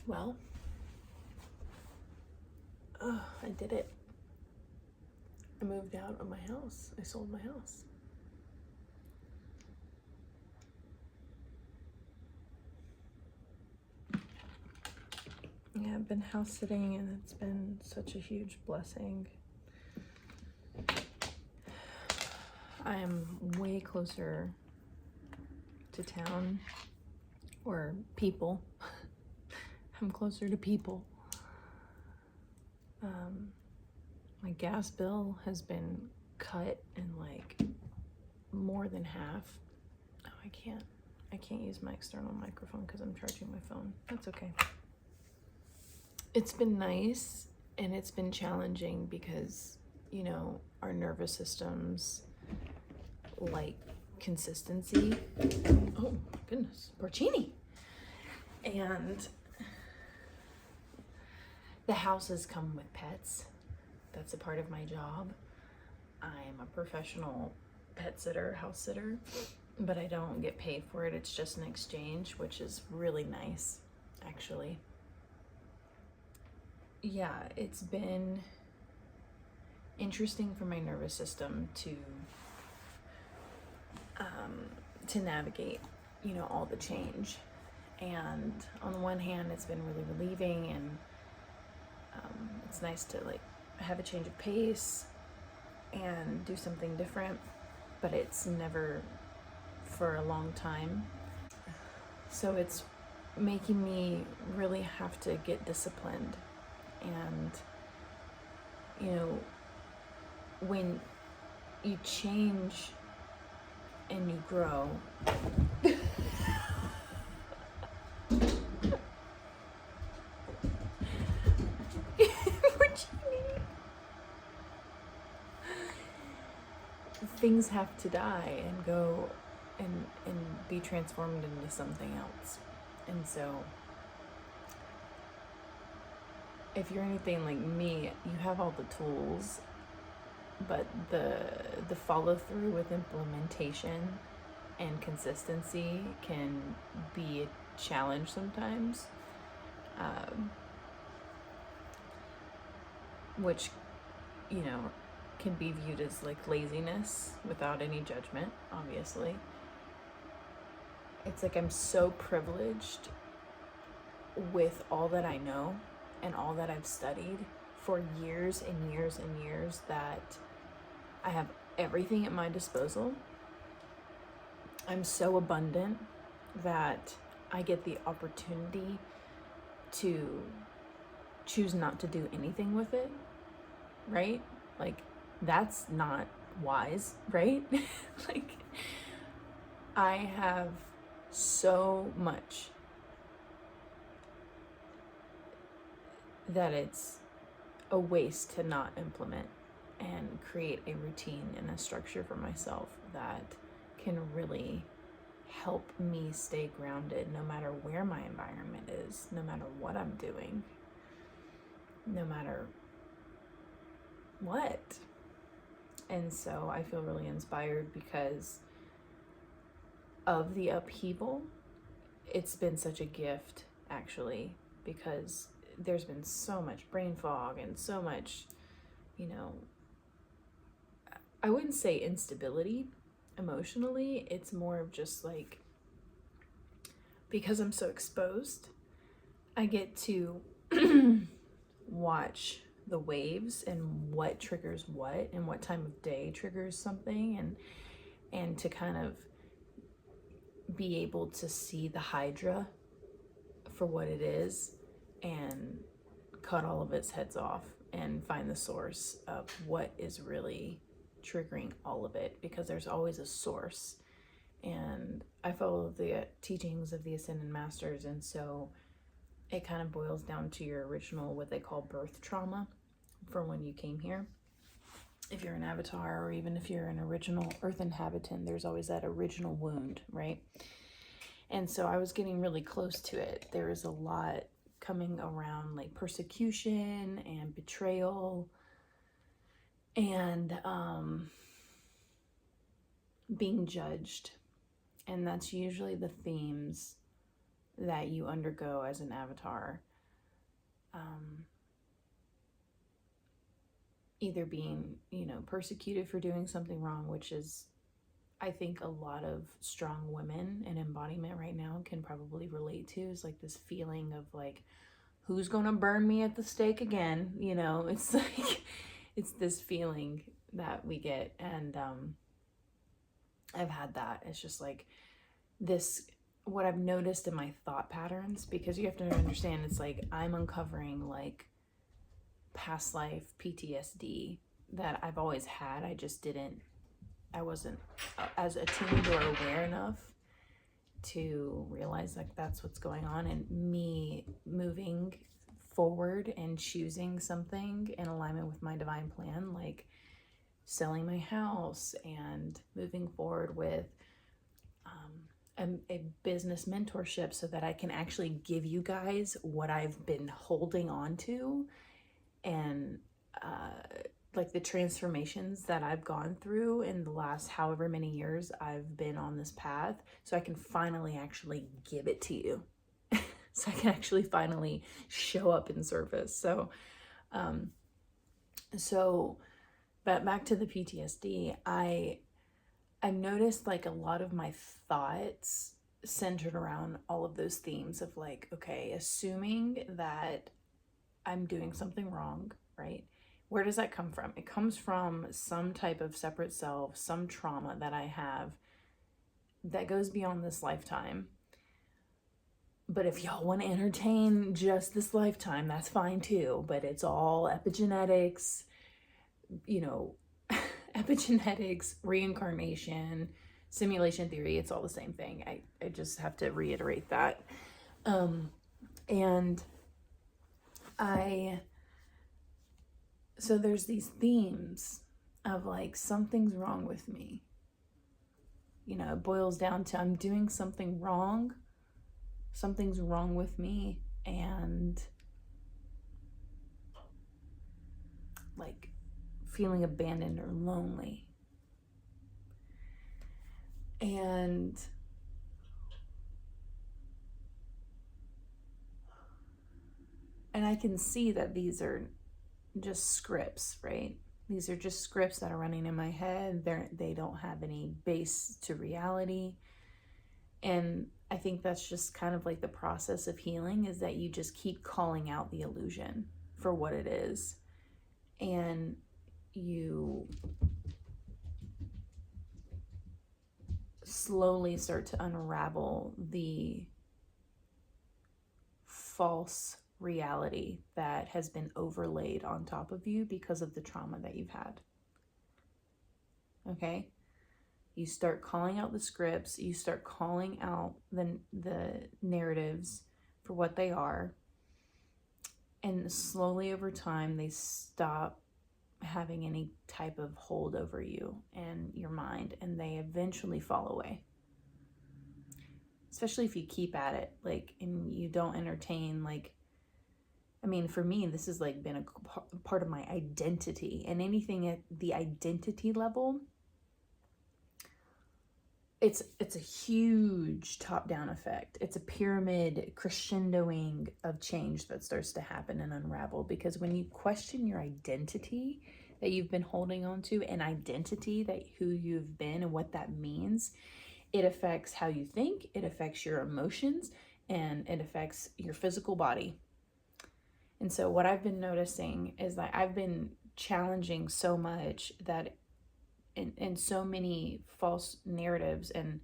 Well, I did it. I moved out of my house. I sold my house. Yeah, I've been house sitting and it's been such a huge blessing. I am way closer to town, or people. I'm closer to people. My gas bill has been cut in like more than half. Oh, I can't use my external microphone because I'm charging my phone. That's okay. It's been nice and it's been challenging because, you know, our nervous systems like consistency. Oh goodness, porcini. And the houses come with pets. That's a part of my job. I'm a professional pet sitter, house sitter, but I don't get paid for it. It's just an exchange, which is really nice, actually. Yeah, it's been interesting for my nervous system to navigate, you know, all the change. And on the one hand, it's been really relieving, and it's nice to like have a change of pace and do something different, but it's never for a long time. So it's making me really have to get disciplined. And, you know, when you change and you grow, things have to die and go and be transformed into something else. And so if you're anything like me, you have all the tools, but the follow through with implementation and consistency can be a challenge sometimes, which, you know, can be viewed as like laziness without any judgment, obviously. It's like I'm so privileged with all that I know and all that I've studied for years and years and years that I have everything at my disposal. I'm so abundant that I get the opportunity to choose not to do anything with it, right? Like, that's not wise, right? Like, I have so much that it's a waste to not implement and create a routine and a structure for myself that can really help me stay grounded no matter where my environment is, no matter what I'm doing, no matter what. And so I feel really inspired because of the upheaval. It's been such a gift, actually, because there's been so much brain fog and so much, you know, I wouldn't say instability emotionally. It's more of just like, because I'm so exposed, I get to watch the waves and what triggers what and what time of day triggers something, and to kind of be able to see the hydra for what it is and cut all of its heads off and find the source of what is really triggering all of it, because there's always a source. And I follow the teachings of the Ascended Masters, and so it kind of boils down to your original, what they call birth trauma, from when you came here. If you're an avatar, or even if you're an original earth inhabitant, there's always that original wound, right? And so I was getting really close to it. There was a lot coming around, like persecution and betrayal and being judged. And that's usually the themes that you undergo as an avatar. either being, persecuted for doing something wrong, which is, I think a lot of strong women in embodiment right now can probably relate to, is like this feeling of like, who's gonna burn me at the stake again? It's like, it's this feeling that we get. And I've had that. It's just like this, what I've noticed in my thought patterns, because you have to understand, it's like I'm uncovering like past life PTSD that I've always had. I wasn't as attuned or aware enough to realize like that's what's going on. And me moving forward and choosing something in alignment with my divine plan, like selling my house and moving forward with a business mentorship, so that I can actually give you guys what I've been holding on to, and like the transformations that I've gone through in the last however many years I've been on this path, so I can finally actually give it to you. So I can actually finally show up in service. But back to the PTSD, I noticed like a lot of my thoughts centered around all of those themes of like, okay, assuming that I'm doing something wrong, right? Where does that come from? It comes from some type of separate self, some trauma that I have that goes beyond this lifetime. But if y'all want to entertain just this lifetime, that's fine too. But it's all epigenetics, epigenetics, reincarnation, simulation theory. It's all the same thing. I just have to reiterate that. So there's these themes of like, something's wrong with me. It boils down to I'm doing something wrong. Something's wrong with me. And like feeling abandoned or lonely. And I can see that these are just scripts, right? These are just scripts that are running in my head. They don't have any base to reality. And I think that's just kind of like the process of healing, is that you just keep calling out the illusion for what it is. And you slowly start to unravel the false reality that has been overlaid on top of you because of the trauma that you've had. Okay? You start calling out the scripts, you start calling out the narratives for what they are, and slowly over time they stop having any type of hold over you and your mind, and they eventually fall away. Especially if you keep at it, like, and you don't entertain, like, I mean, for me, this has like been a part of my identity, and anything at the identity level, it's a huge top-down effect. It's a pyramid crescendoing of change that starts to happen and unravel, because when you question your identity that you've been holding on to, an identity that who you've been and what that means, it affects how you think, it affects your emotions, and it affects your physical body. And so what I've been noticing is that I've been challenging so much that in so many false narratives and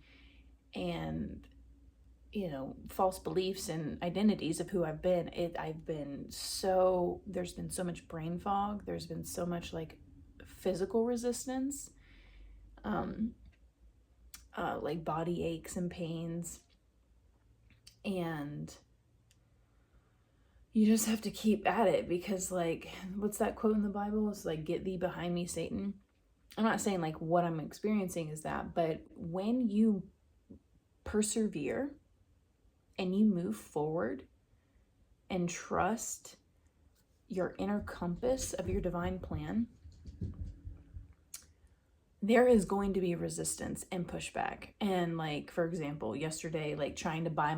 false beliefs and identities of who I've been, there's been so much brain fog, there's been so much like physical resistance, like body aches and pains, and you just have to keep at it, because like, what's that quote in the Bible? It's like, get thee behind me, Satan. I'm not saying like what I'm experiencing is that, but when you persevere and you move forward and trust your inner compass of your divine plan, there is going to be resistance and pushback. And like, for example, yesterday, like trying to buy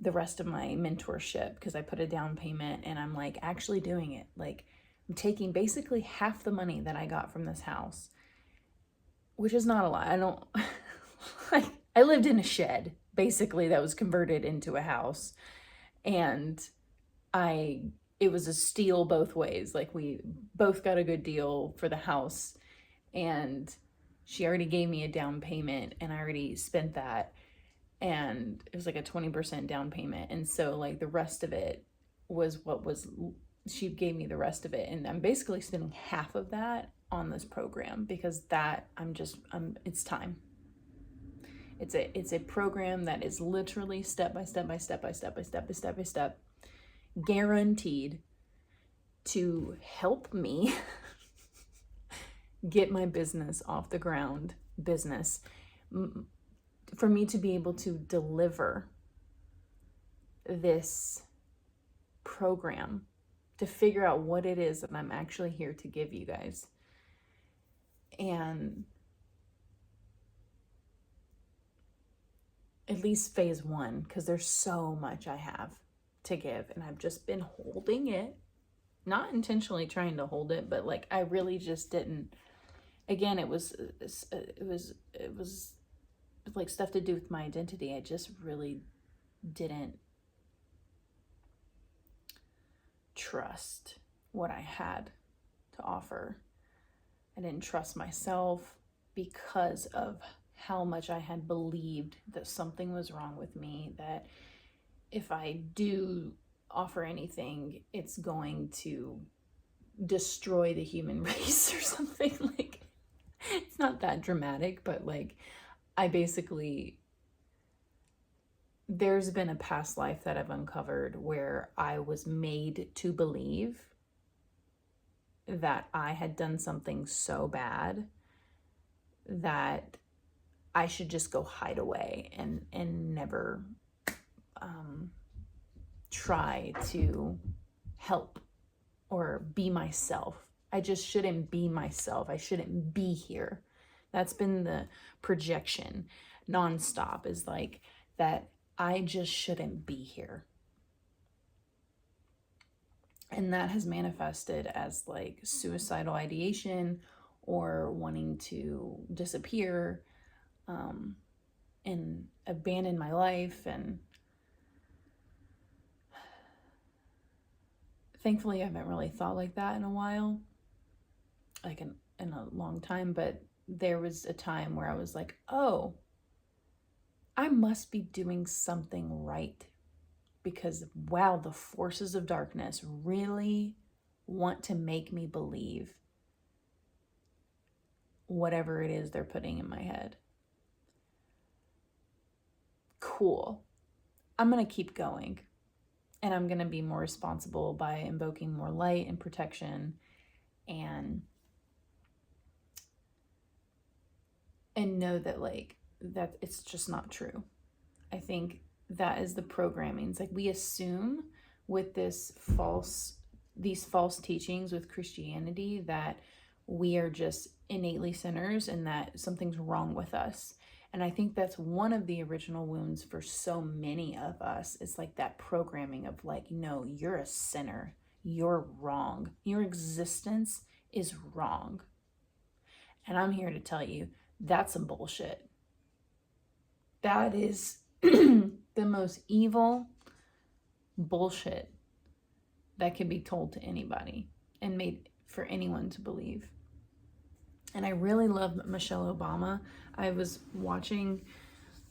the rest of my mentorship because I put a down payment and I'm like actually doing it. Like I'm taking basically half the money that I got from this house, which is not a lot. I don't, I lived in a shed basically that was converted into a house, and it was a steal both ways. Like we both got a good deal for the house, and she already gave me a down payment and I already spent that, and it was like a 20% down payment. And so like the rest of it was she gave me the rest of it. And I'm basically spending half of that on this program because it's time. It's a program that is literally step by step by step by step by step by step by step, guaranteed to help me get my business off the ground, for me to be able to deliver this program, to figure out what it is that I'm actually here to give you guys. And at least phase one, because there's so much I have to give, and I've just been holding it, not intentionally trying to hold it, but like I really just didn't. Again, it was like stuff to do with my identity. I just really didn't trust what I had to offer. I didn't trust myself because of how much I had believed that something was wrong with me, that if I do offer anything, it's going to destroy the human race or something. Like, it's not that dramatic, but like there's been a past life that I've uncovered where I was made to believe that I had done something so bad that I should just go hide away and never try to help or be myself. I just shouldn't be myself. I shouldn't be here. That's been the projection nonstop, is like that I just shouldn't be here. And that has manifested as like suicidal ideation or wanting to disappear and abandon my life. And thankfully, I haven't really thought like that in a while, like in a long time. But there was a time where I was like, oh, I must be doing something right, because wow, the forces of darkness really want to make me believe whatever it is they're putting in my head. Cool. I'm going to keep going, and I'm going to be more responsible by invoking more light and protection and know that that it's just not true. I think that is the programming. It's like we assume with these false teachings with Christianity that we are just innately sinners and that something's wrong with us. And I think that's one of the original wounds for so many of us. It's like that programming of like, no, you're a sinner. You're wrong. Your existence is wrong. And I'm here to tell you that's some bullshit. That is the most evil bullshit that can be told to anybody and made for anyone to believe. And I really love Michelle Obama. I was watching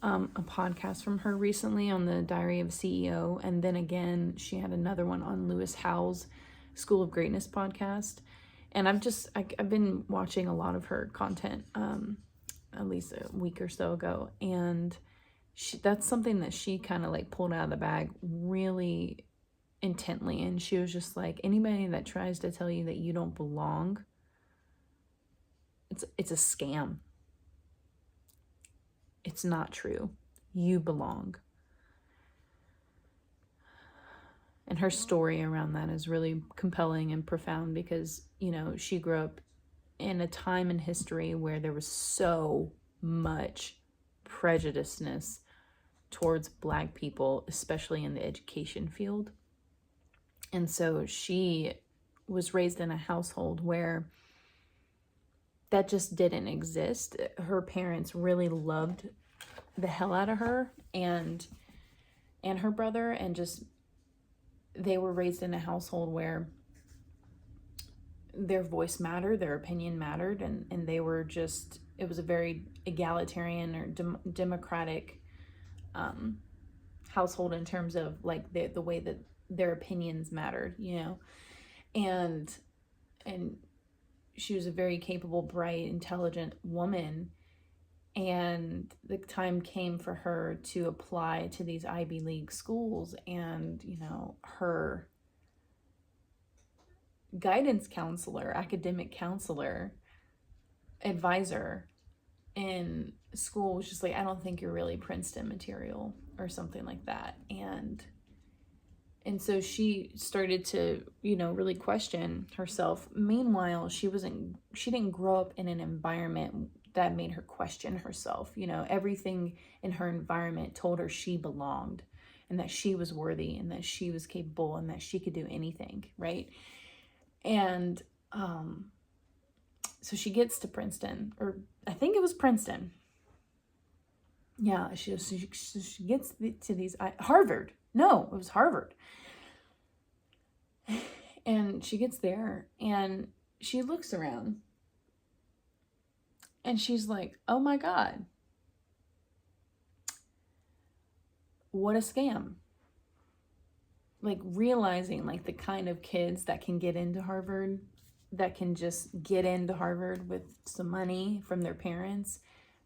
a podcast from her recently on the Diary of a CEO. And then again, she had another one on Lewis Howes' School of Greatness podcast. And I've been watching a lot of her content, at least a week or so ago. And that's something that she kind of like pulled out of the bag really intently. And she was just like, anybody that tries to tell you that you don't belong, it's a scam. It's not true. You belong. And her story around that is really compelling and profound because, you know, she grew up in a time in history where there was so much prejudiceness towards Black people, especially in the education field. And so she was raised in a household where that just didn't exist. Her parents really loved the hell out of her and her brother, and just they were raised in a household where their voice mattered, their opinion mattered, and they were just, it was a very egalitarian or democratic household in terms of like the way that their opinions mattered, you know. And she was a very capable, bright, intelligent woman. And the time came for her to apply to these Ivy League schools, and, you know, her guidance counselor, academic counselor, advisor in school was just like, I don't think you're really Princeton material, or something like that. And so she started to, you know, really question herself. Meanwhile, she didn't grow up in an environment that made her question herself. You know, everything in her environment told her she belonged, and that she was worthy, and that she was capable, and that she could do anything, right? And so she gets to Princeton, or I think it was Princeton. Yeah, she gets to these, Harvard. No, it was Harvard. And she gets there, and she looks around, and she's like, oh my God, what a scam. Like, realizing like the kind of kids that can get into Harvard, that can just get into Harvard with some money from their parents,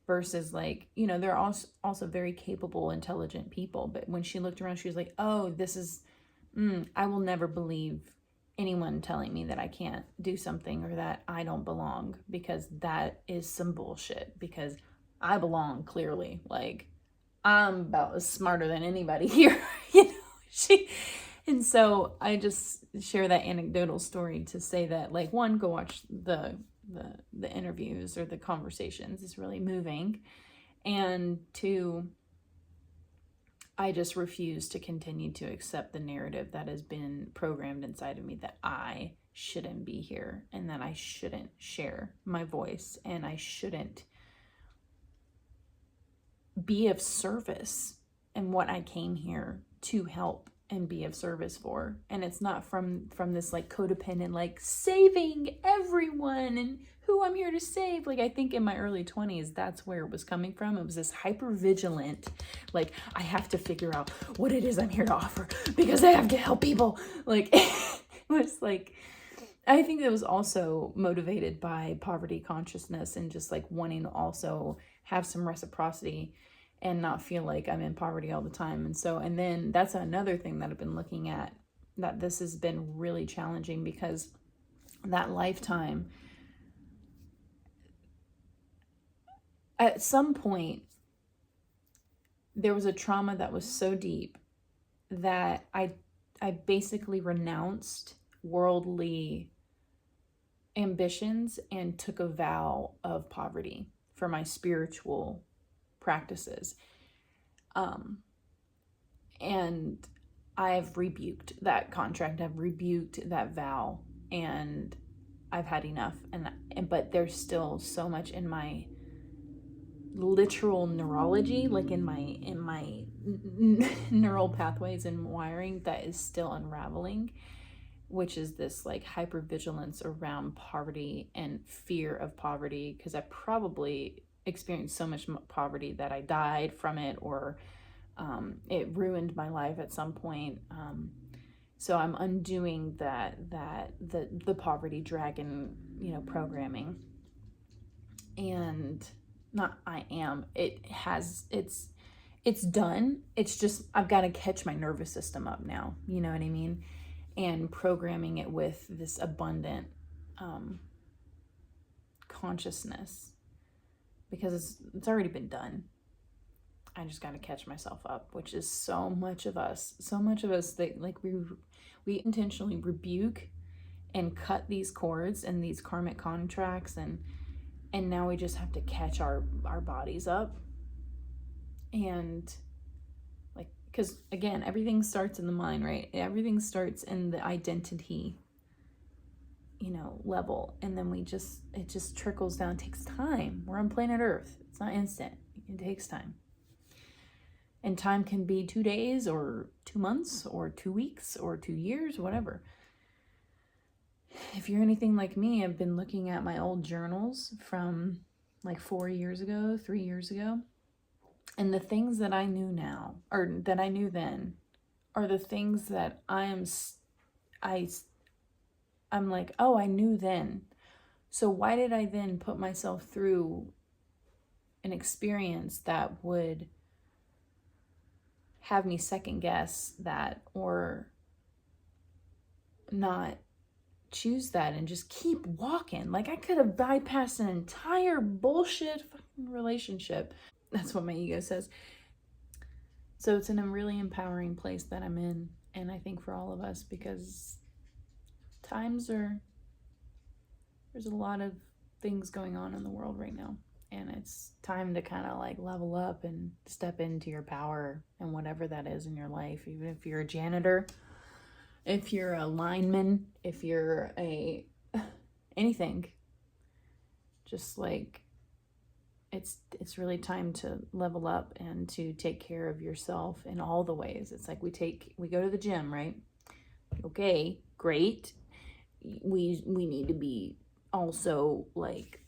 versus like, you know, they're also very capable, intelligent people. But when she looked around, she was like, oh, this is, I will never believe anyone telling me that I can't do something, or that I don't belong, because that is some bullshit, because I belong, clearly. Like, I'm about as smarter than anybody here, you know. And so I just share that anecdotal story to say that, like, one, go watch the interviews or the conversations. It's really moving. And two, I just refuse to continue to accept the narrative that has been programmed inside of me, that I shouldn't be here, and that I shouldn't share my voice, and I shouldn't be of service in what I came here to help and be of service for. And it's not from this like codependent, like saving everyone and who I'm here to save. Like, I think in my early 20s, that's where it was coming from. It was this hyper vigilant, like, I have to figure out what it is I'm here to offer, because I have to help people. Like, it was like, I think it was also motivated by poverty consciousness, and just like wanting to also have some reciprocity and not feel like I'm in poverty all the time. And then that's another thing that I've been looking at, that this has been really challenging, because that lifetime, at some point, there was a trauma that was so deep that I basically renounced worldly ambitions and took a vow of poverty for my spiritual practices. And I've rebuked that contract, I've rebuked that vow, and I've had enough. But there's still so much in my literal neurology, like in my neural pathways and wiring, that is still unraveling, which is this like hypervigilance around poverty and fear of poverty, because I probably experienced so much poverty that I died from it, or it ruined my life at some point. So I'm undoing the poverty dragon, you know, programming. And it's done. It's just, I've got to catch my nervous system up now, you know what I mean? And programming it with this abundant consciousness, because it's already been done. I just got to catch myself up, which is so much of us that like we intentionally rebuke and cut these cords and these karmic contracts, and now we just have to catch our bodies up and because again, everything starts in the mind, right? Everything starts in the identity, level. And then it just trickles down. It takes time. We're on planet Earth. It's not instant. It takes time. And time can be 2 days or 2 months or 2 weeks or 2 years, whatever. If you're anything like me, I've been looking at my old journals from like 4 years ago, 3 years ago. And the things that I knew now, or that I knew then, are the things that I'm like, oh, I knew then. So why did I then put myself through an experience that would have me second guess that, or not choose that and just keep walking? Like, I could have bypassed an entire bullshit fucking relationship. That's what my ego says. So it's in a really empowering place that I'm in. And I think for all of us, because there's a lot of things going on in the world right now. And it's time to kind of like level up and step into your power and whatever that is in your life. Even if you're a janitor, if you're a lineman, if you're anything, just like, it's really time to level up and to take care of yourself in all the ways. It's like we go to the gym, right? Okay, great. We need to be also like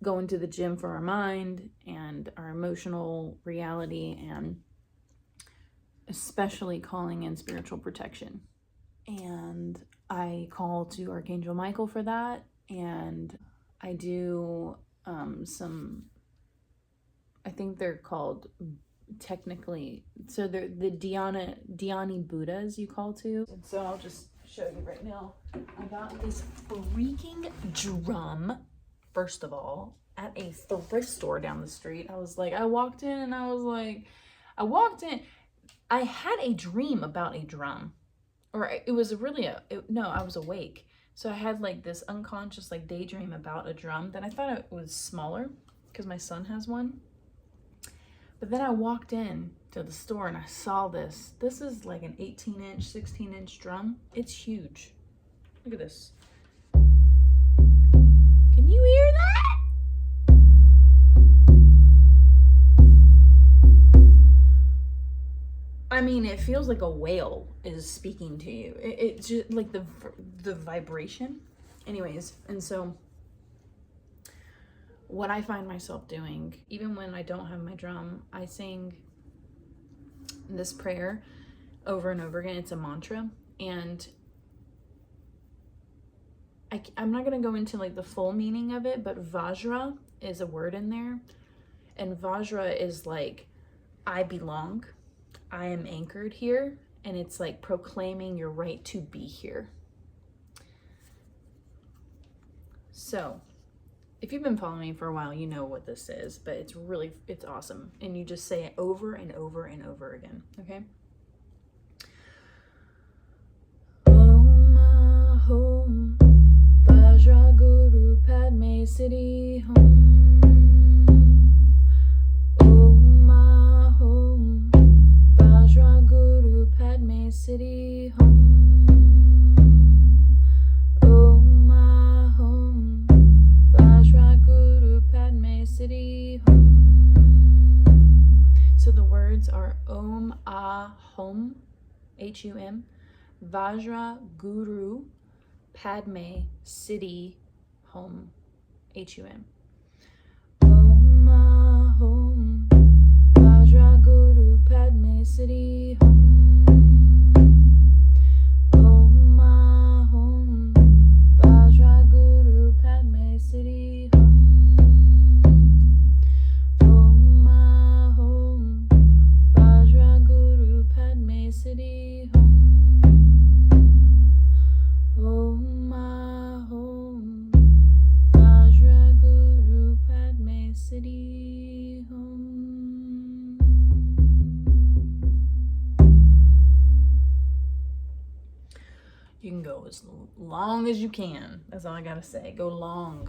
going to the gym for our mind and our emotional reality, and especially calling in spiritual protection. And I call to Archangel Michael for that. And I do I think they're called technically, so they're the Dhyani Buddhas you call to. And so I'll just show you right now. I got this freaking drum, first of all, at a thrift store down the street. I walked in. I had a dream about a drum. Or it was really I was awake. So I had like this unconscious like daydream about a drum. Then I thought it was smaller because my son has one. But then I walked in to the store and I saw this. This is like an 18-inch, 16-inch drum. It's huge. Look at this. Can you hear that? I mean, it feels like a whale is speaking to you. It's just like the vibration. Anyways, and so what I find myself doing, even when I don't have my drum, I sing this prayer over and over again. It's a mantra. And I'm not going to go into like the full meaning of it, but Vajra is a word in there. And Vajra is like, I belong. I am anchored here. And it's like proclaiming your right to be here. So if you've been following me for a while, you know what this is, but it's awesome. And you just say it over and over and over again, okay? Om Ahom Vajra Guru Padme Siddhi Hum. Om Ahom Vajra Guru Padme Siddhi Hum. Siddhi Hum. So the words are Om Ahom, Hum, Vajra Guru Padme Siddhi Hum, Hum. Om Ahom Vajra Guru Padme Siddhi Hum. Om Ahom Vajra Guru Padme Siddhi Hum. Siddhi Hum. Om Ahom Vajra Guru Padme Siddhi Hum. You can go as long as you can. That's all I gotta say. Go long.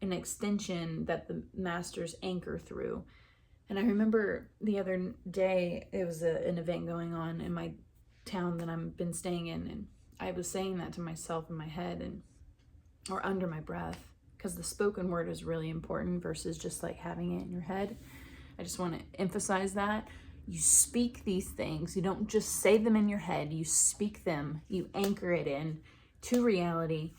an extension that the masters anchor through. And I remember the other day, it was an event going on in my town that I've been staying in, and I was saying that to myself in my head or under my breath, because the spoken word is really important versus just like having it in your head. I just want to emphasize that. You speak these things. You don't just say them in your head. You speak them. You anchor it in to reality.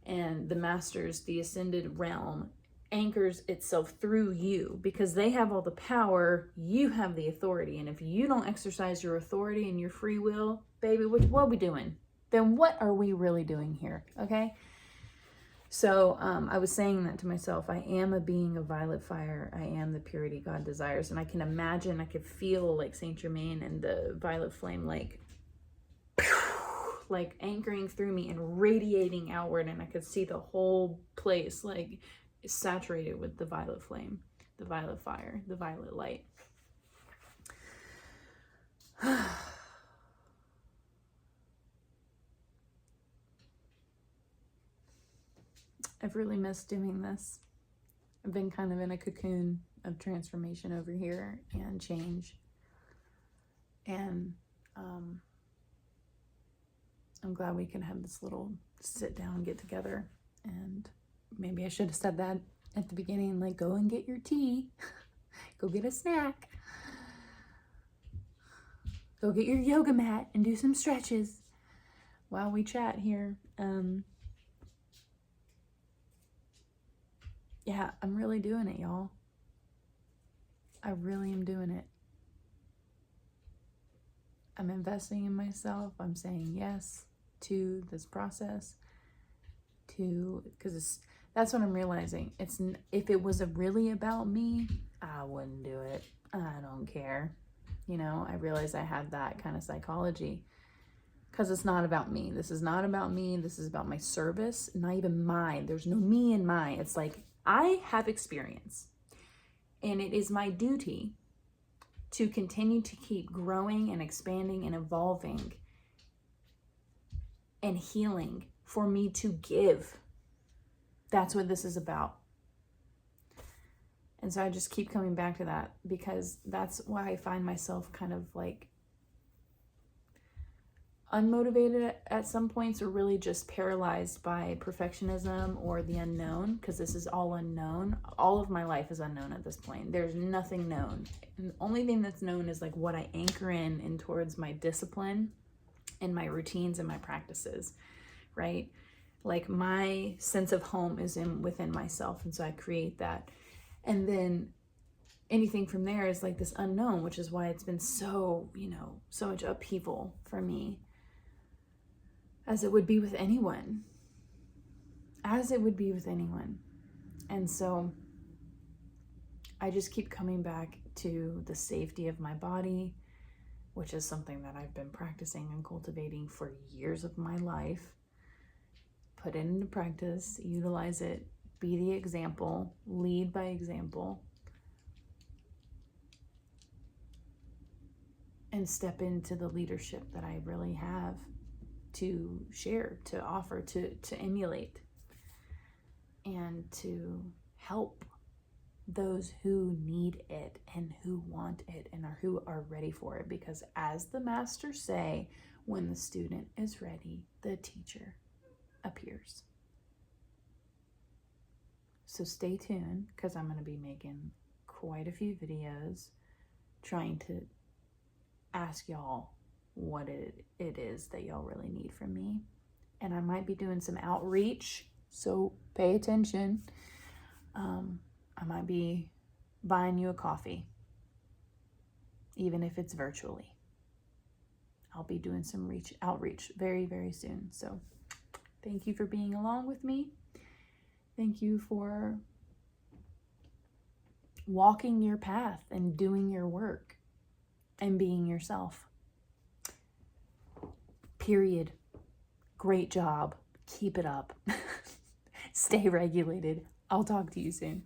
And the masters, the ascended realm, anchors itself through you, because they have all the power. You have the authority. And if you don't exercise your authority and your free will, baby, what are we doing? Then what are we really doing here? Okay? So I was saying that to myself. I am a being of violet fire. I am the purity God desires. And I can imagine, I could feel like Saint Germain and the violet flame like anchoring through me and radiating outward. And I could see the whole place like saturated with the violet flame, the violet fire, the violet light. I've really missed doing this. I've been kind of in a cocoon of transformation over here and change. And I'm glad we can have this little sit down, get together. And maybe I should have said that at the beginning, like, go and get your tea. Go get a snack. Go get your yoga mat and do some stretches while we chat here. Yeah, I'm really doing it, y'all. I really am doing it. I'm investing in myself. I'm saying yes to this process, because that's what I'm realizing. If it was really about me, I wouldn't do it. I don't care. You know, I realize I have that kind of psychology, because it's not about me. This is not about me. This is about my service, not even mine. There's no me in mine. It's like, I have experience, and it is my duty to continue to keep growing and expanding and evolving and healing for me to give. That's what this is about. And so I just keep coming back to that, because that's why I find myself kind of like unmotivated at some points, or really just paralyzed by perfectionism or the unknown, because this is all unknown. All of my life is unknown at this point. There's nothing known. And the only thing that's known is like what I anchor in towards my discipline and my routines and my practices, right? Like my sense of home is within myself, and so I create that. And then anything from there is like this unknown, which is why it's been so, so much upheaval for me, as it would be with anyone. As it would be with anyone. And so I just keep coming back to the safety of my body, which is something that I've been practicing and cultivating for years of my life. Put it into practice, utilize it, be the example, lead by example, and step into the leadership that I really have to share, to offer, to emulate, and to help those who need it and who want it and who are ready for it. Because as the masters say, when the student is ready, the teacher appears. So stay tuned, because I'm going to be making quite a few videos trying to ask y'all what it is that y'all really need from me. And I might be doing some outreach, so pay attention. I might be buying you a coffee, even if it's virtually. I'll be doing some outreach very, very soon. So thank you for being along with me. Thank you for walking your path and doing your work and being yourself. Period. Great job. Keep it up. Stay regulated. I'll talk to you soon.